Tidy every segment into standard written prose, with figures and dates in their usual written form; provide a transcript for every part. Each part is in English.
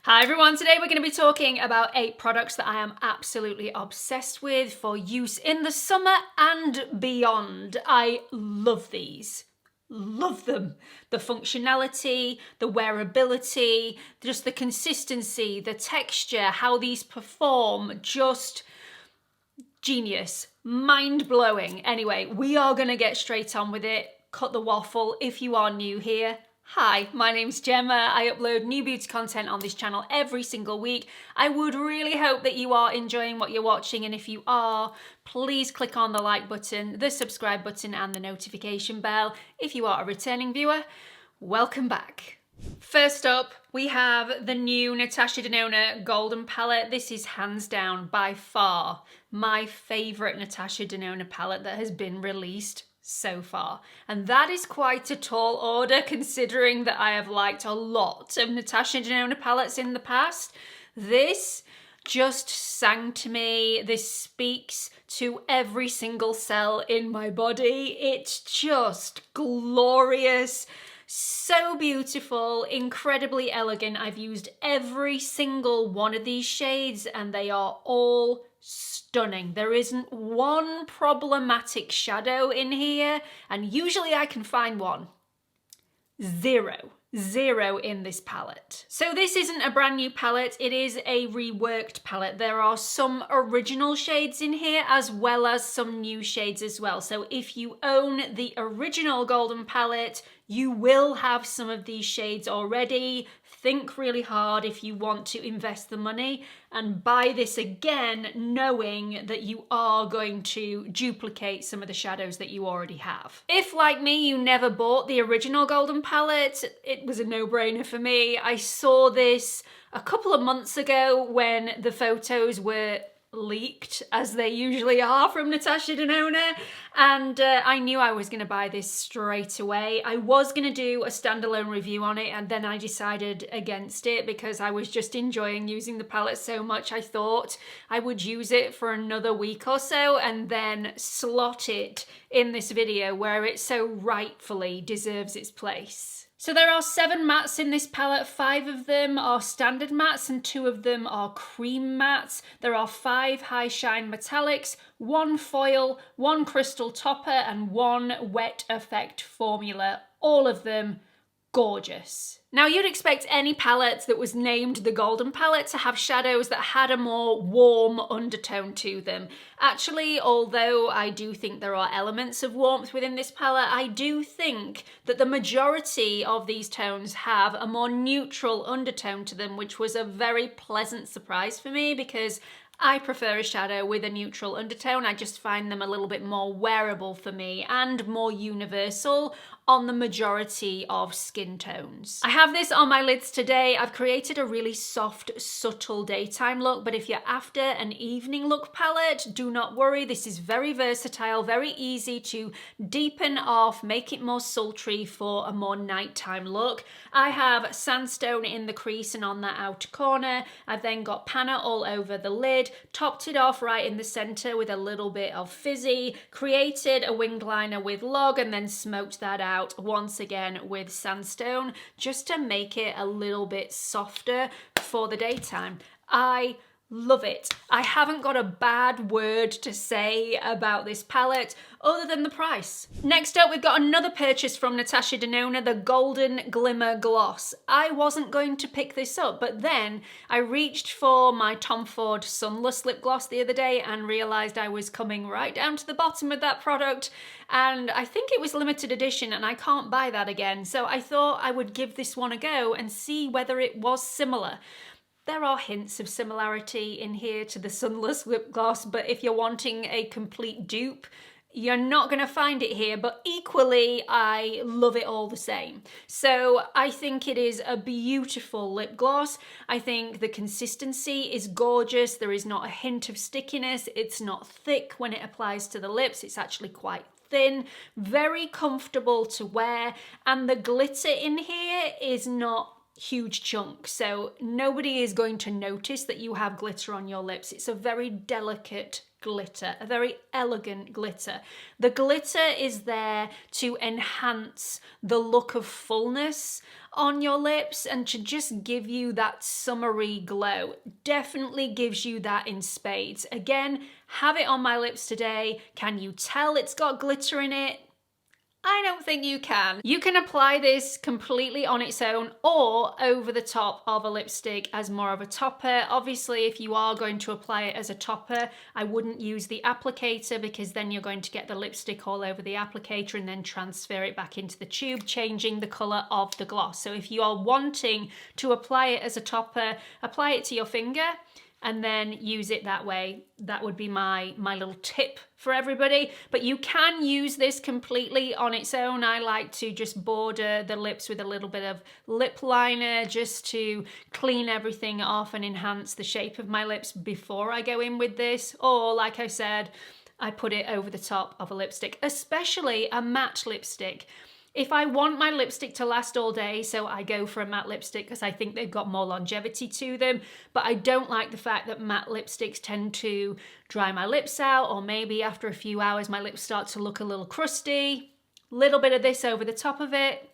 Hi everyone, today we're going to be talking about 8 products that I am absolutely obsessed with for use in the summer and beyond. I love these. Love them. The functionality, the wearability, just the consistency, the texture, how these perform, just genius, mind-blowing. Anyway, we are going to get straight on with it. Cut the waffle. If you are new here, hi, my name's Gemma. I upload new beauty content on this channel every single week. I would really hope that you are enjoying what you're watching, and if you are, please click on the like button, the subscribe button and the notification bell. If you are a returning viewer, welcome back. First up, we have the new Natasha Denona Golden Palette. This is hands down by far my favourite Natasha Denona palette that has been released so far, and that is quite a tall order considering that I have liked a lot of Natasha Denona palettes in the past. This just sang to me. This speaks to every single cell in my body. It's just glorious, so beautiful, incredibly elegant. I've used every single one of these shades and they are all stunning. There isn't one problematic shadow in here, and usually I can find one. Zero in this palette. So this isn't a brand new palette, it is a reworked palette. There are some original shades in here as well as some new shades as well. So if you own the original Golden palette, you will have some of these shades already. Think really hard if you want to invest the money and buy this again, knowing that you are going to duplicate some of the shadows that you already have. If, like me, you never bought the original Golden palette, it was a no-brainer for me. I saw this a couple of months ago when the photos were leaked, as they usually are from Natasha Denona, and I knew I was going to buy this straight away. I was going to do a standalone review on it, and then I decided against it because I was just enjoying using the palette so much. I thought I would use it for another week or so and then slot it in this video where it so rightfully deserves its place. So there are 7 mattes in this palette. 5 of them are standard mattes and 2 of them are cream mattes. There are 5 high shine metallics, 1 foil, 1 crystal topper and 1 wet effect formula. All of them gorgeous. Now you'd expect any palette that was named the Golden palette to have shadows that had a more warm undertone to them. Actually, although I do think there are elements of warmth within this palette, I do think that the majority of these tones have a more neutral undertone to them, which was a very pleasant surprise for me because I prefer a shadow with a neutral undertone. I just find them a little bit more wearable for me and more universal on the majority of skin tones. I have this on my lids today. I've created a really soft, subtle daytime look, but if you're after an evening look palette, do not worry. This is very versatile, very easy to deepen off, make it more sultry for a more nighttime look. I have sandstone in the crease and on that outer corner. I've then got panna all over the lid, topped it off right in the center with a little bit of fizzy, created a winged liner with log and then smoked that out once again with sandstone just to make it a little bit softer for the daytime. I love it. I haven't got a bad word to say about this palette other than the price. Next up, we've got another purchase from Natasha Denona, the Golden Glimmer Gloss. I wasn't going to pick this up, but then I reached for my Tom Ford Sunless lip gloss the other day and realised I was coming right down to the bottom of that product, and I think it was limited edition and I can't buy that again, so I thought I would give this one a go and see whether it was similar. There are hints of similarity in here to the Sunless lip gloss, but if you're wanting a complete dupe, you're not going to find it here, but equally, I love it all the same. So I think it is a beautiful lip gloss. I think the consistency is gorgeous. There is not a hint of stickiness. It's not thick when it applies to the lips. It's actually quite thin, very comfortable to wear, and the glitter in here is not huge chunk, so nobody is going to notice that you have glitter on your lips. It's a very delicate glitter, a very elegant glitter. The glitter is there to enhance the look of fullness on your lips and to just give you that summery glow. Definitely gives you that in spades. Again, have it on my lips today. Can you tell it's got glitter in it? I don't think you can. You can apply this completely on its own or over the top of a lipstick as more of a topper. Obviously, if you are going to apply it as a topper, I wouldn't use the applicator because then you're going to get the lipstick all over the applicator and then transfer it back into the tube, changing the colour of the gloss. So if you are wanting to apply it as a topper, apply it to your finger and then use it that way. That would be my little tip for everybody. But you can use this completely on its own. I like to just border the lips with a little bit of lip liner just to clean everything off and enhance the shape of my lips before I go in with this. Or like I said, I put it over the top of a lipstick, especially a matte lipstick. If I want my lipstick to last all day, so I go for a matte lipstick because I think they've got more longevity to them, but I don't like the fact that matte lipsticks tend to dry my lips out, or maybe after a few hours my lips start to look a little crusty. Little bit of this over the top of it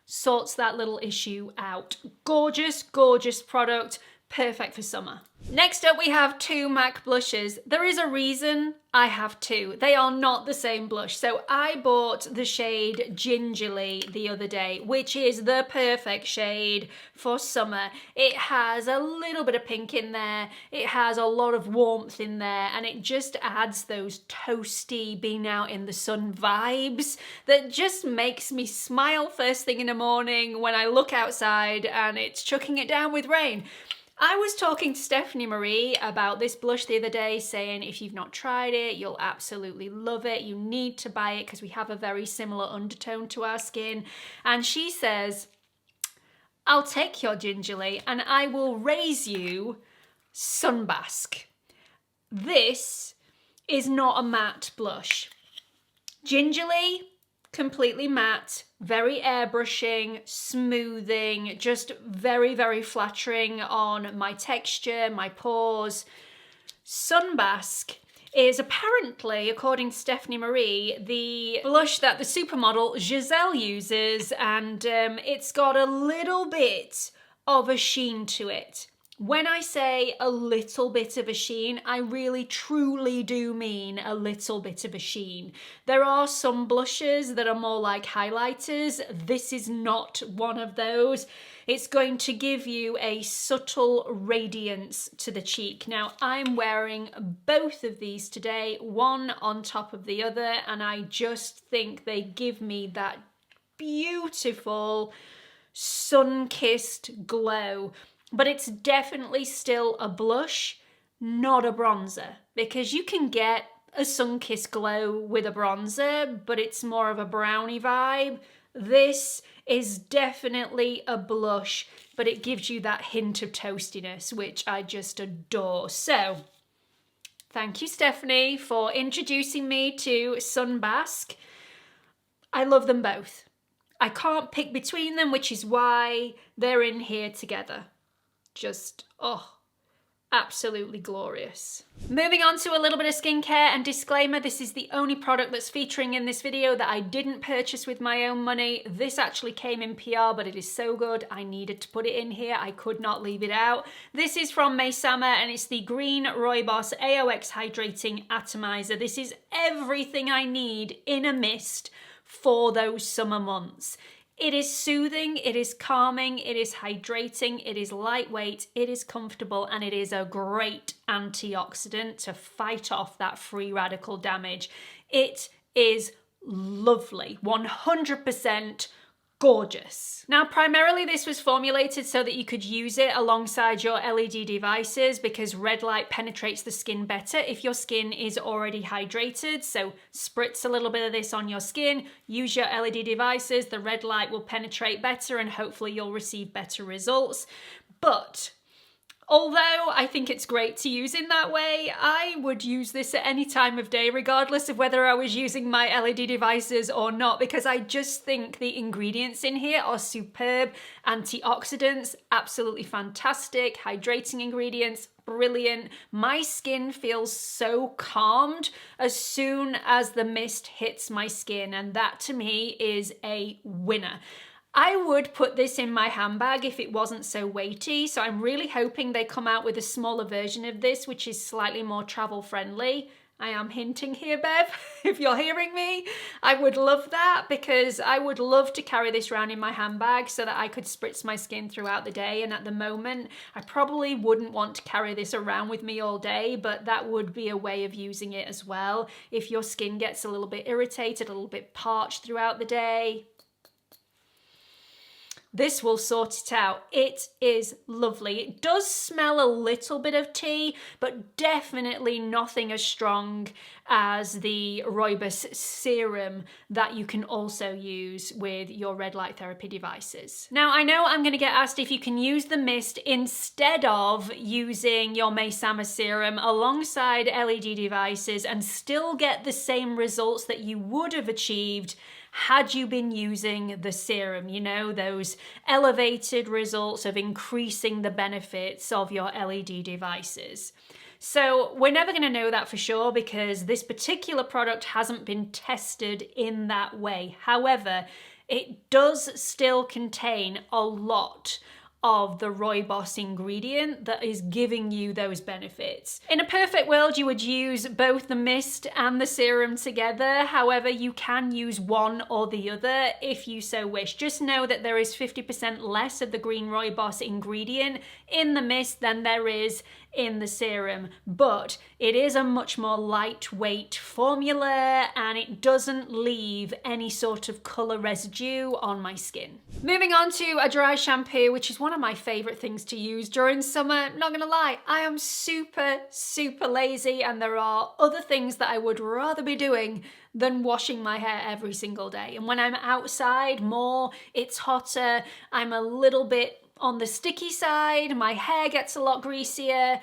sorts that little issue out. Gorgeous, gorgeous product. Perfect for summer. Next up we have two MAC blushes. There is a reason I have two. They are not the same blush. So I bought the shade Gingerly the other day, which is the perfect shade for summer. It has a little bit of pink in there. It has a lot of warmth in there, and it just adds those toasty, being out in the sun vibes that just makes me smile first thing in the morning when I look outside and it's chucking it down with rain. I was talking to Stephanie Marie about this blush the other day, saying if you've not tried it, you'll absolutely love it. You need to buy it because we have a very similar undertone to our skin. And she says, I'll take your Gingerly and I will raise you Sunbask. This is not a matte blush. Gingerly, completely matte, very airbrushing, smoothing, just very, very flattering on my texture, my pores. Sunbask is apparently, according to Stephanie Marie, the blush that the supermodel Giselle uses, and it's got a little bit of a sheen to it. When I say a little bit of a sheen, I really truly do mean a little bit of a sheen. There are some blushes that are more like highlighters. This is not one of those. It's going to give you a subtle radiance to the cheek. Now, I'm wearing both of these today, one on top of the other, and I just think they give me that beautiful sun-kissed glow. But it's definitely still a blush, not a bronzer, because you can get a sun-kissed glow with a bronzer, but it's more of a brownie vibe. This is definitely a blush, but it gives you that hint of toastiness, which I just adore. So, thank you, Stephanie, for introducing me to Sunbask. I love them both. I can't pick between them, which is why they're in here together. Just, oh, absolutely glorious. Moving on to a little bit of skincare, and disclaimer, this is the only product that's featuring in this video that I didn't purchase with my own money. This actually came in PR, but it is so good, I needed to put it in here. I could not leave it out. This is from Maysama, and it's the Green Rooibos AOX Hydrating Atomizer. This is everything I need in a mist for those summer months. It is soothing, it is calming, it is hydrating, it is lightweight, it is comfortable, and it is a great antioxidant to fight off that free radical damage. It is lovely, 100% gorgeous. Now, primarily this was formulated so that you could use it alongside your LED devices because red light penetrates the skin better if your skin is already hydrated. So spritz a little bit of this on your skin, use your LED devices, the red light will penetrate better and hopefully you'll receive better results. But Although I think it's great to use in that way, I would use this at any time of day, regardless of whether I was using my LED devices or not, because I just think the ingredients in here are superb. Antioxidants, absolutely fantastic. Hydrating ingredients, brilliant. My skin feels so calmed as soon as the mist hits my skin, and that to me is a winner. I would put this in my handbag if it wasn't so weighty, so I'm really hoping they come out with a smaller version of this, which is slightly more travel friendly. I am hinting here, Bev, if you're hearing me. I would love that, because I would love to carry this around in my handbag so that I could spritz my skin throughout the day. And at the moment, I probably wouldn't want to carry this around with me all day, but that would be a way of using it as well. If your skin gets a little bit irritated, a little bit parched throughout the day, this will sort it out. It is lovely. It does smell a little bit of tea, but definitely nothing as strong as the Rooibos serum that you can also use with your red light therapy devices. Now, I know I'm going to get asked if you can use the mist instead of using your Maysama serum alongside LED devices and still get the same results that you would have achieved had you been using the serum, you know, those elevated results of increasing the benefits of your LED devices. So we're never going to know that for sure because this particular product hasn't been tested in that way. However, it does still contain a lot of the Rooibos ingredient that is giving you those benefits. In a perfect world, you would use both the mist and the serum together. However, you can use one or the other if you so wish. Just know that there is 50% less of the green Rooibos ingredient in the mist than there is in the serum, but it is a much more lightweight formula and it doesn't leave any sort of colour residue on my skin. Moving on to a dry shampoo, which is one of my favourite things to use during summer. Not gonna lie, I am super lazy and there are other things that I would rather be doing than washing my hair every single day. And when I'm outside more, it's hotter, I'm a little bit on the sticky side, my hair gets a lot greasier.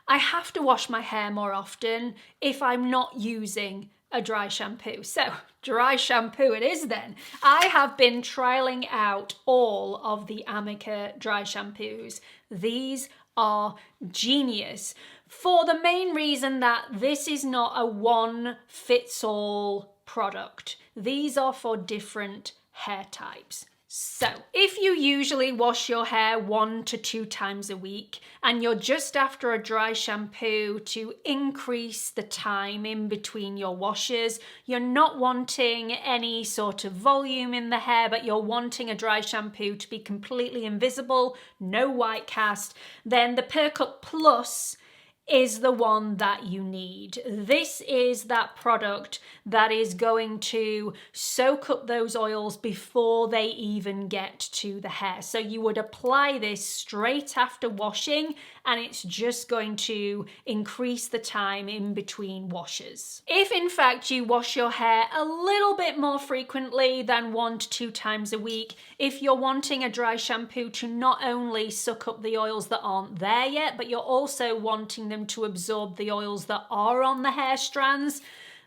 I have to wash my hair more often if I'm not using a dry shampoo. So, dry shampoo it is then. I have been trialing out all of the Amika dry shampoos. These are genius for the main reason that this is not a one-fits-all product. These are for different hair types. So, if you usually wash your hair 1 to 2 times a week and you're just after a dry shampoo to increase the time in between your washes, you're not wanting any sort of volume in the hair, but you're wanting a dry shampoo to be completely invisible, no white cast, then the Perk Up Plus is the one that you need. This is that product that is going to soak up those oils before they even get to the hair. So you would apply this straight after washing and it's just going to increase the time in between washes. If in fact you wash your hair a little bit more frequently than 1 to 2 times a week, if you're wanting a dry shampoo to not only suck up the oils that aren't there yet, but you're also wanting them to absorb the oils that are on the hair strands,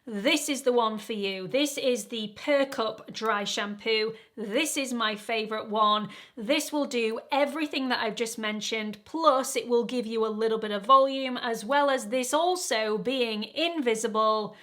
this is the one for you. This is the Perk Up dry shampoo. This is my favorite one. This will do everything that I've just mentioned, plus it will give you a little bit of volume, as well as this also being invisible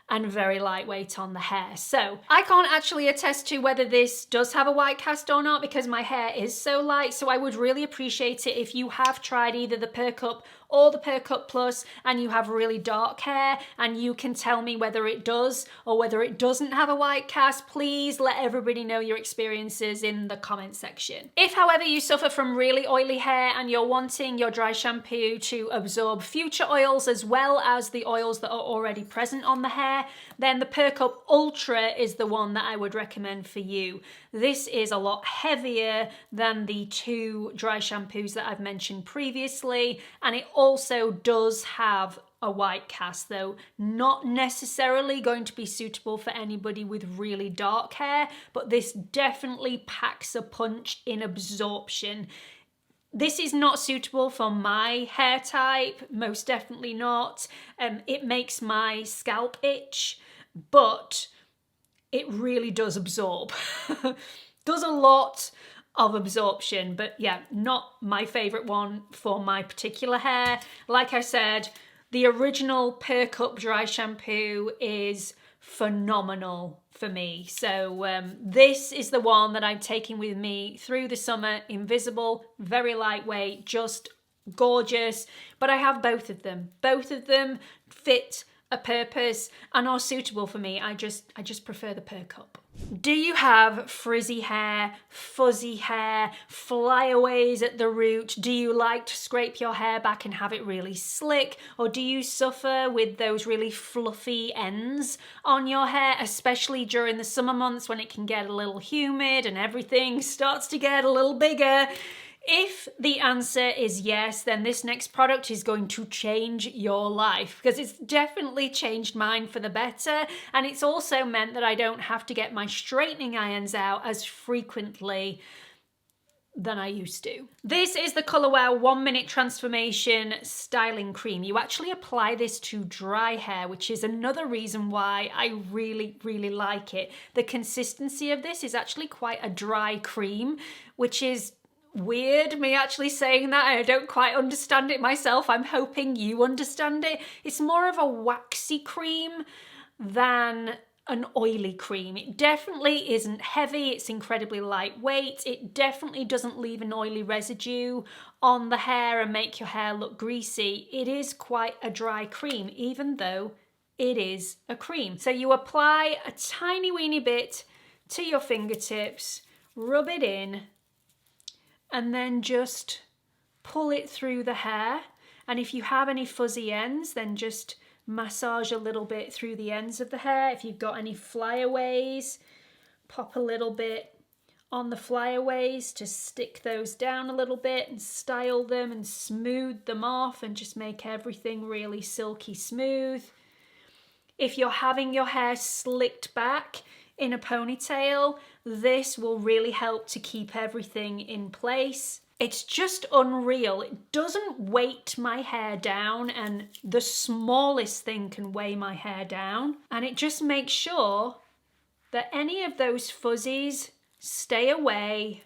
and very lightweight on the hair. So I can't actually attest to whether this does have a white cast or not because my hair is so light, so I would really appreciate it if you have tried either the Perk Up or the Perk Up Plus and you have really dark hair and you can tell me whether it does or whether it doesn't have a white cast. Please let everybody know your experiences in the comment section. If however you suffer from really oily hair and you're wanting your dry shampoo to absorb future oils as well as the oils that are already present on the hair, then the Perk Up Ultra is the one that I would recommend for you. This is a lot heavier than the 2 dry shampoos that I've mentioned previously, and it also does have a white cast, though not necessarily going to be suitable for anybody with really dark hair, but this definitely packs a punch in absorption. This is not suitable for my hair type, most definitely not. It makes my scalp itch, but it really does absorb. Does a lot of absorption, but yeah, not my favorite one for my particular hair. Like I said, the original Perk Up dry shampoo is phenomenal for me. So this is the one that I'm taking with me through the summer. Invisible, very lightweight, just gorgeous. But I have both of them. Both of them fit a purpose and are suitable for me. I just prefer the Perk Up. Do you have frizzy hair, fuzzy hair, flyaways at the root? Do you like to scrape your hair back and have it really slick? Or do you suffer with those really fluffy ends on your hair, especially during the summer months when it can get a little humid and everything starts to get a little bigger? If the answer is yes, then this next product is going to change your life, because it's definitely changed mine for the better, and it's also meant that I don't have to get my straightening irons out as frequently than I used to. This is the Colour Wow 1 Minute Transformation Styling Cream. You actually apply this to dry hair, which is another reason why I really, really like it. The consistency of this is actually quite a dry cream, which is weird, me actually saying that. I don't quite understand it myself. I'm hoping you understand it. It's more of a waxy cream than an oily cream. It definitely isn't heavy. It's incredibly lightweight. It definitely doesn't leave an oily residue on the hair and make your hair look greasy. It is quite a dry cream, even though it is a cream. So you apply a tiny weeny bit to your fingertips, rub it in, and then just pull it through the hair. And if you have any fuzzy ends, then just massage a little bit through the ends of the hair. If you've got any flyaways, pop a little bit on the flyaways to stick those down a little bit and style them and smooth them off and just make everything really silky smooth. If you're having your hair slicked back in a ponytail, this will really help to keep everything in place. It's just unreal. It doesn't weight my hair down, and the smallest thing can weigh my hair down. And it just makes sure that any of those fuzzies stay away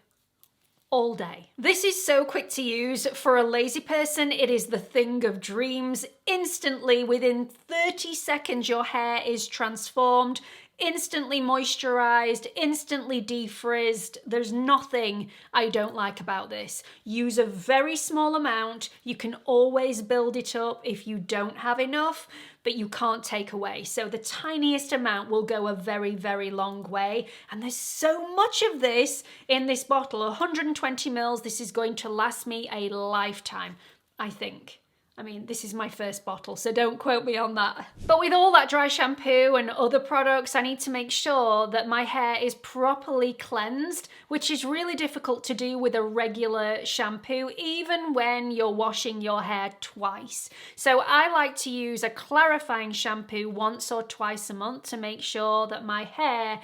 all day. This is so quick to use. For a lazy person, it is the thing of dreams. Instantly, within 30 seconds, your hair is transformed, instantly moisturized, instantly defrizzed. There's nothing I don't like about this. Use a very small amount. You can always build it up if you don't have enough, but you can't take away. So the tiniest amount will go a very, very long way. And there's so much of this in this bottle, 120 mils. This is going to last me a lifetime, I think. I mean, this is my first bottle, so don't quote me on that. But with all that dry shampoo and other products, I need to make sure that my hair is properly cleansed, which is really difficult to do with a regular shampoo, even when you're washing your hair twice. So I like to use a clarifying shampoo once or twice a month to make sure that my hair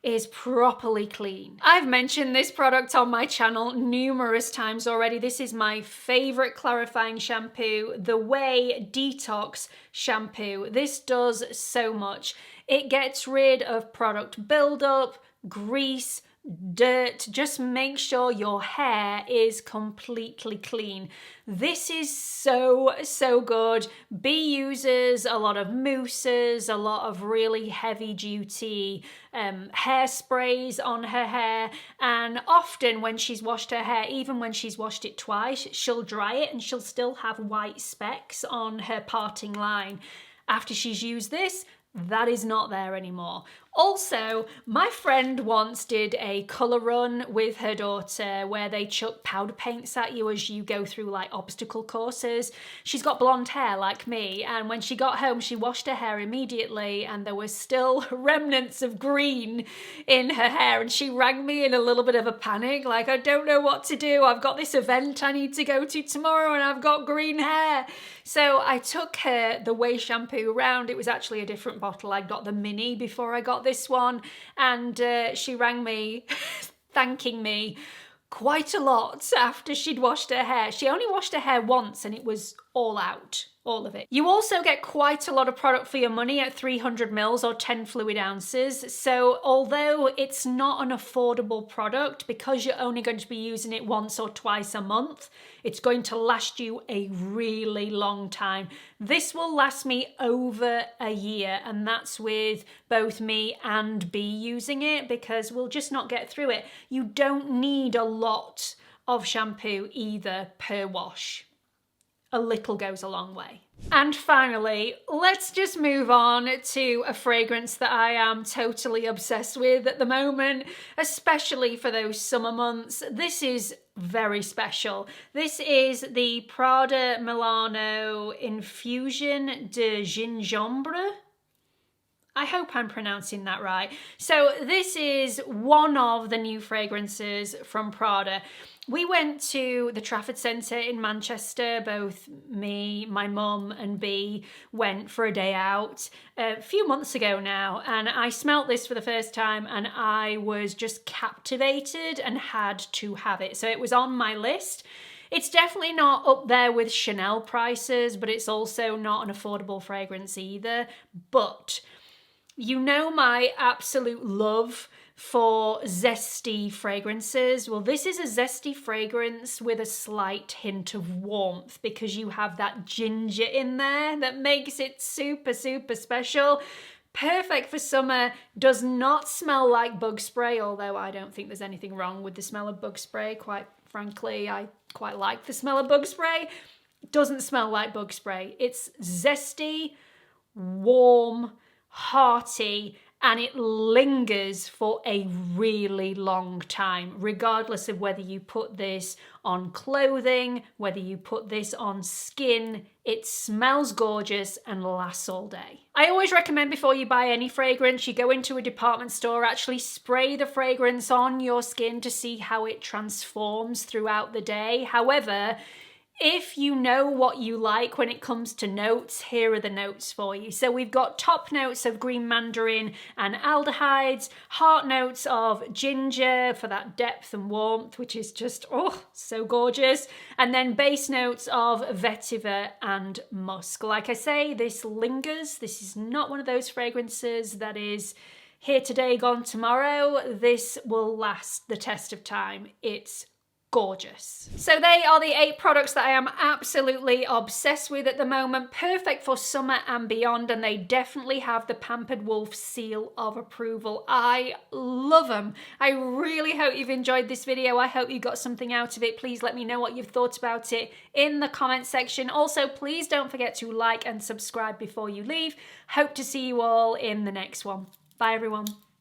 is properly clean. I've mentioned this product on my channel numerous times already. This is my favorite clarifying shampoo, the Way Detox Shampoo. This does so much. It gets rid of product buildup, grease, dirt. Just make sure your hair is completely clean. This is so, so good. B uses a lot of mousses, a lot of really heavy duty hairsprays on her hair, and often when she's washed her hair, even when she's washed it twice, she'll dry it and she'll still have white specks on her parting line. After she's used this, that is not there anymore. Also, my friend once did a colour run with her daughter where they chuck powder paints at you as you go through like obstacle courses. She's got blonde hair like me, and when she got home she washed her hair immediately and there was still remnants of green in her hair, and she rang me in a little bit of a panic, like, I don't know what to do. I've got this event I need to go to tomorrow and I've got green hair. So I took her the Way shampoo round. It was actually a different bottle. I got the mini before I got this one, and she rang me thanking me quite a lot after she'd washed her hair. She only washed her hair once and it was all out, all of it. You also get quite a lot of product for your money at 300 mils or 10 fluid ounces. So although it's not an affordable product, because you're only going to be using it once or twice a month, it's going to last you a really long time. This will last me over a year, and that's with both me and B using it, because we'll just not get through it. You don't need a lot of shampoo either per wash. A little goes a long way. And finally, let's just move on to a fragrance that I am totally obsessed with at the moment, especially for those summer months. This is very special. This is the Prada Milano Infusion de Gingembre. I hope I'm pronouncing that right. So this is one of the new fragrances from Prada. We went to the Trafford Centre in Manchester. Both me, my mum and B went for a day out a few months ago now, and I smelt this for the first time and I was just captivated and had to have it. So it was on my list. It's definitely not up there with Chanel prices, but it's also not an affordable fragrance either. But you know my absolute love for zesty fragrances. Well, this is a zesty fragrance with a slight hint of warmth, because you have that ginger in there that makes it super, super special. Perfect for summer. Does not smell like bug spray, although I don't think there's anything wrong with the smell of bug spray. Quite frankly, I quite like the smell of bug spray. Doesn't smell like bug spray. It's zesty, warm, hearty, and it lingers for a really long time, regardless of whether you put this on clothing, whether you put this on skin. It smells gorgeous and lasts all day. I always recommend before you buy any fragrance, you go into a department store, actually spray the fragrance on your skin to see how it transforms throughout the day. However, if you know what you like when it comes to notes, here are the notes for you. So we've got top notes of green mandarin and aldehydes, heart notes of ginger for that depth and warmth, which is just, oh, so gorgeous. And then base notes of vetiver and musk. Like I say, this lingers. This is not one of those fragrances that is here today, gone tomorrow. This will last the test of time. It's gorgeous. So they are the 8 products that I am absolutely obsessed with at the moment, perfect for summer and beyond, and they definitely have the Pampered Wolf seal of approval. I love them. I really hope you've enjoyed this video. I hope you got something out of it. Please let me know what you've thought about it in the comment section. Also, please don't forget to like and subscribe before you leave. Hope to see you all in the next one. Bye everyone.